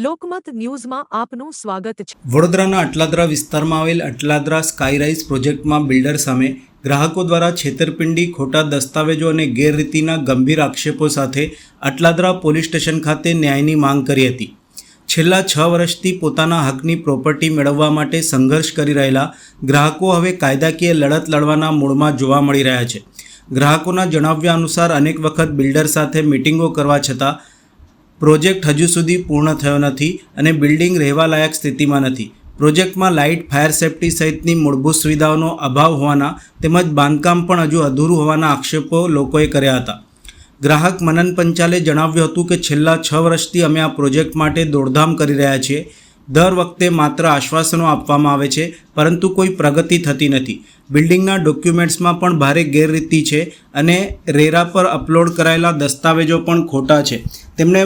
લોકમત ન્યૂઝમાં આપનું સ્વાગત છે। વડોદરાના અટલાદરા વિસ્તારમાં આવેલ અટલાદરા સ્કાયરાઇઝ પ્રોજેક્ટમાં બિલ્ડર સામે ગ્રાહકો દ્વારા છેતરપિંડી, ખોટા દસ્તાવેજો અને ગેરરીતિના ગંભીર આક્ષેપો સાથે અટલાદરા પોલીસ સ્ટેશન ખાતે ન્યાયની માંગ કરી હતી। છેલ્લા 6 વર્ષથી પોતાના હકની પ્રોપર્ટી મેળવવા માટે સંઘર્ષ કરી રહેલા ગ્રાહકો હવે કાયદાકીય લડત લડવાના મૂડમાં જોવા મળી રહ્યા છે। ગ્રાહકોના જણાવ્યા અનુસાર અનેક વખત બિલ્ડર સાથે મીટિંગો કરવા છતાં પ્રોજેક્ટ હજુ સુધી પૂર્ણ થયો નથી અને બિલ્ડિંગ રહેવા લાયક સ્થિતિમાં નથી। પ્રોજેક્ટમાં લાઇટ, ફાયર સેફટી સહિતની મૂળભૂત સુવિધાઓનો અભાવ હોવાના તેમજ બાંધકામ પણ હજુ અધૂરું હોવાના આક્ષેપો લોકોએ કર્યા હતા। ગ્રાહક મનન પંચાલે જણાવ્યું હતું કે છેલ્લા 6 વર્ષથી અમે આ પ્રોજેક્ટ માટે દોડધામ કરી રહ્યા છીએ। દર વખતે માત્ર આશ્વાસનો આપવામાં આવે છે પરંતુ કોઈ પ્રગતિ થતી નથી। બિલ્ડિંગના ડોક્યુમેન્ટ્સમાં પણ ભારે ગેરરીતિ છે અને રેરા પર અપલોડ કરાયેલા દસ્તાવેજો પણ ખોટા છે। તેમણે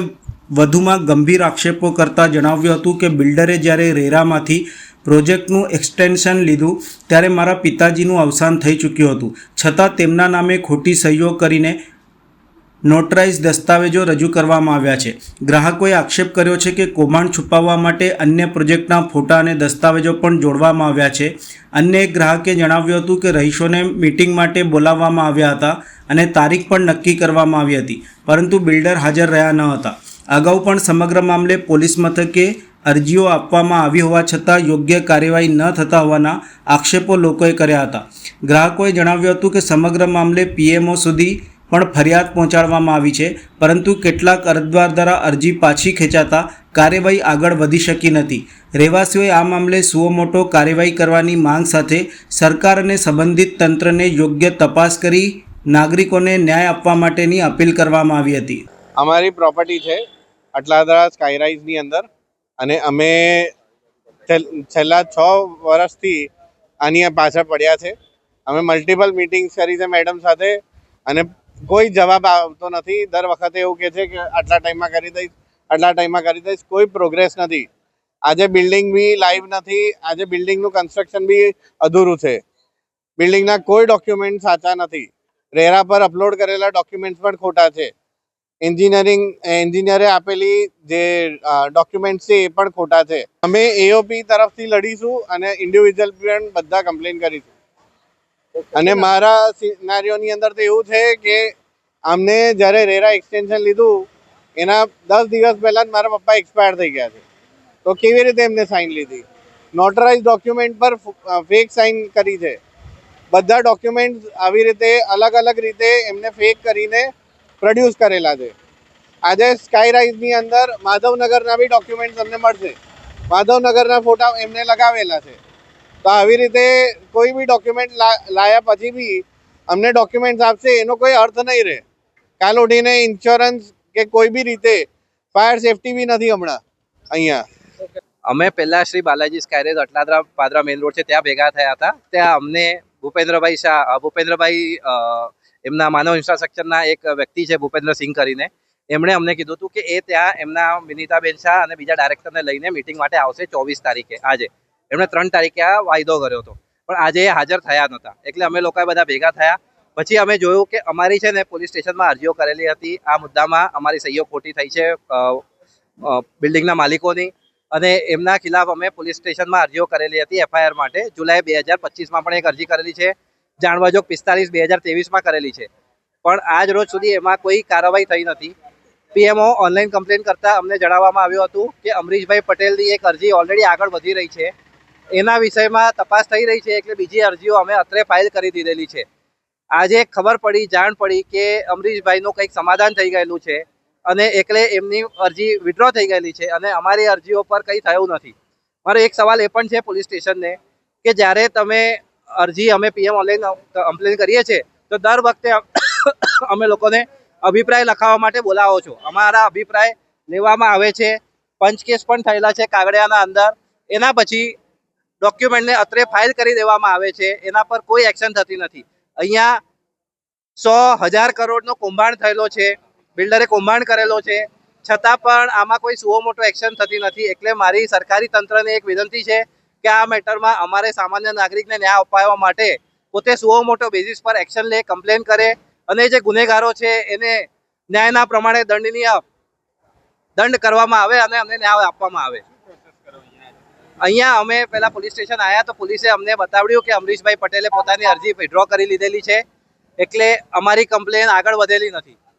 વધુમાં ગંભીર આક્ષેપો કરતાં જણાવ્યું હતું કે બિલ્ડરે જ્યારે રેરામાંથી પ્રોજેક્ટનું એક્સટેન્શન લીધું ત્યારે મારા પિતાજીનું અવસાન થઈ ચૂક્યું હતું, છતાં તેમના નામે ખોટી સહીઓ કરીને નોટરાઇઝ દસ્તાવેજો રજૂ કરવામાં આવ્યા છે। ગ્રાહકોએ આક્ષેપ કર્યો છે કે કૌભાંડ છુપાવવા માટે અન્ય પ્રોજેક્ટના ફોટા અને દસ્તાવેજો પણ જોડવામાં આવ્યા છે। અન્ય એક ગ્રાહકે જણાવ્યું હતું કે રહીશોને મીટિંગ માટે બોલાવવામાં આવ્યા હતા અને તારીખ પણ નક્કી કરવામાં આવી હતી, પરંતુ બિલ્ડર હાજર રહ્યા ન હતા। અગાઉ પણ સમગ્ર મામલે પોલીસ મથકે અરજીઓ આપવામાં આવી હોવા છતાં યોગ્ય કાર્યવાહી ન થતા હોવાના આક્ષેપો લોકોએ કર્યા હતા। ગ્રાહકોએ જણાવ્યું હતું કે સમગ્ર મામલે પીએમઓ સુધી પણ ફરિયાદ પહોંચાડવામાં આવી છે, પરંતુ કેટલાક અરજદાર દ્વારા અરજી પાછી ખેંચાતા કાર્યવાહી આગળ વધી શકી નથી। રહેવાસીઓએ આ મામલે સુઓમોટો કાર્યવાહી કરવાની માંગ સાથે સરકાર અને સંબંધિત તંત્રને યોગ્ય તપાસ કરી નાગરિકોને ન્યાય આપવા માટેની અપીલ કરવામાં આવી હતી। અમારી પ્રોપર્ટી છે અટલાદરા સ્કાયરાઇઝની અંદર અને અમે છેલ્લા 6 વર્ષથી આની પાછળ પડ્યા છે। અમે મલ્ટિપલ મીટિંગ્સ કરી છે મેડમ સાથે અને કોઈ જવાબ આવતો નથી। દર વખતે એવું કહે છે કે આટલા ટાઈમમાં કરી દઈશ, આટલા ટાઈમમાં કરી દઈશ, કોઈ પ્રોગ્રેસ નથી। આજે બિલ્ડિંગ બી લાઈવ નથી, આજે બિલ્ડિંગનું કન્સ્ટ્રક્શન બી અધૂરું છે। બિલ્ડિંગના કોઈ ડોક્યુમેન્ટ સાચા નથી, રેરા પર અપલોડ કરેલા ડોક્યુમેન્ટ્સ પણ ખોટા છે। એન્જિનિયરે આપેલી જે ડોક્યુમેન્ટ છે એ પણ ખોટા છે। અમે એઓપી તરફથી લડીશું અને ઇન્ડિવિજ્યુઅલ પણ બધા કમ્પ્લેન કરીશું। અને મારા સિનારીઓની અંદર તો એવું છે કે અમને જ્યારે રેરા એક્સટેન્શન લીધું એના 10 દિવસ પહેલાં જ મારા પપ્પા એક્સપાયર થઈ ગયા છે, તો કેવી રીતે એમને સાઇન લીધી? નોટરાઇઝ ડોક્યુમેન્ટ પર ફેક સાઇન કરી છે। બધા ડોક્યુમેન્ટ આવી રીતે અલગ અલગ રીતે એમને ફેક કરીને પ્રોડ્યુસ કરેલા છે। આજે સ્કાયરાઇઝની અંદર માધવનગરના બી ડોક્યુમેન્ટ્સ અમને મળશે, માધવનગરના ફોટા એમને લગાવેલા છે। તો આવી રીતે કોઈ બી ડોક્યુમેન્ટ લાયા પછી બી અમને ડોક્યુમેન્ટ્સ આપશે એનો કોઈ અર્થ નહીં રહે। કાલ ઉઠીને ઇન્સ્યોરન્સ કે કોઈ બી રીતે ફાયર સેફટી બી નથી હમણાં અહીંયા। અમે પહેલા શ્રી બાલાજી સ્કાયરાઇઝ અટલાદરા પાદરા મેઇન રોડ છે ત્યાં ભેગા થયા હતા। ત્યાં અમને ભૂપેન્દ્રભાઈ શાહ, એમના માનવ ઇન્ફ્રાસ્ટ્રક્ચરના એક વ્યક્તિ છે ભૂપેન્દ્રસિંહ કરીને, એમણે અમને કીધું હતું કે એ ત્યાં એમના વિનીતાબેન શાહ અને બીજા ડાયરેક્ટરને લઈને મિટિંગ માટે આવશે 24 તારીખે। આજે એમણે 3 તારીખે આ વાયદો કર્યો હતો, પણ આજે એ હાજર થયા નહોતા, એટલે અમે લોકોએ બધા ભેગા થયા। પછી અમે જોયું કે અમારી છે ને પોલીસ સ્ટેશનમાં અરજીઓ કરેલી હતી, આ મુદ્દામાં અમારી સહીઓ ખોટી થઈ છે બિલ્ડિંગના માલિકોની, અને એમના ખિલાફ અમે પોલીસ સ્ટેશનમાં અરજીઓ કરેલી હતી એફઆઈઆર માટે। જુલાઈ 2025માં પણ એક અરજી કરેલી છે, જાણવાજોગ 45/2023માં કરેલી છે, પણ આજ રોજ સુધી એમાં કોઈ કાર્યવાહી થઈ નથી। પીએમઓ ઓનલાઈન કમ્પ્લેન કરતા અમને જણાવવામાં આવ્યું હતું કે અમરીશભાઈ પટેલની એક અરજી ઓલરેડી આગળ વધી રહી છે, એના વિષયમાં તપાસ થઈ રહી છે, એટલે બીજી અરજીઓ અમે અત્રે ફાઇલ કરી દીધેલી છે। આજે ખબર પડી, જાણ પડી કે અમરીશભાઈનું કંઈક સમાધાન થઈ ગયેલું છે અને એટલે એમની અરજી વિડ્રો થઈ ગયેલી છે અને અમારી અરજીઓ પર કંઈ થયું નથી। મારો એક સવાલ એ પણ છે પોલીસ સ્ટેશનને કે જ્યારે તમે અરજી અમે પીએમ ઓનલાઈન કમ્પ્લેન કરીએ છીએ તો દર વખતે અમે લોકોને અભિપ્રાય લખાવવા માટે બોલાવો છો, અમારા અભિપ્રાય લેવામાં આવે છે, પંચકેસ પણ થયેલા છે કાગળિયાના અંદર, એના પછી ડોક્યુમેન્ટને અત્રે ફાઇલ કરી દેવામાં આવે છે, એના પર કોઈ એક્શન થતી નથી। અહીંયા 100,000 કરોડનો કૌભાંડ થયેલો છે, બિલ્ડરે કૌભાંડ કરેલો છે, છતાં પણ આમાં કોઈ સુઓ મોટો એક્શન થતી નથી। એટલે મારી સરકારી તંત્રને એક વિનંતી છે કે આ મેટરમાં અમારે સામાન્ય નાગરિકને ન્યાય અપાવવા માટે પોતે સુઓ મોટો બેઝિસ પર એક્શન લે, કમ્પ્લેન કરે અને જે ગુનેગારો છે એને ન્યાયના પ્રમાણે દંડનીય દંડ કરવામાં આવે અને અમને ન્યાય આપવામાં આવે. અહીંયા અમે પહેલા પોલીસ સ્ટેશન આવ્યા તો પોલીસે અમને બતાવ્યું કે અમરીશભાઈ પટેલે પોતાની અરજી વિડ્રો કરી લીધેલી છે, એટલે અમારી કમ્પ્લેન આગળ વધેલી નથી.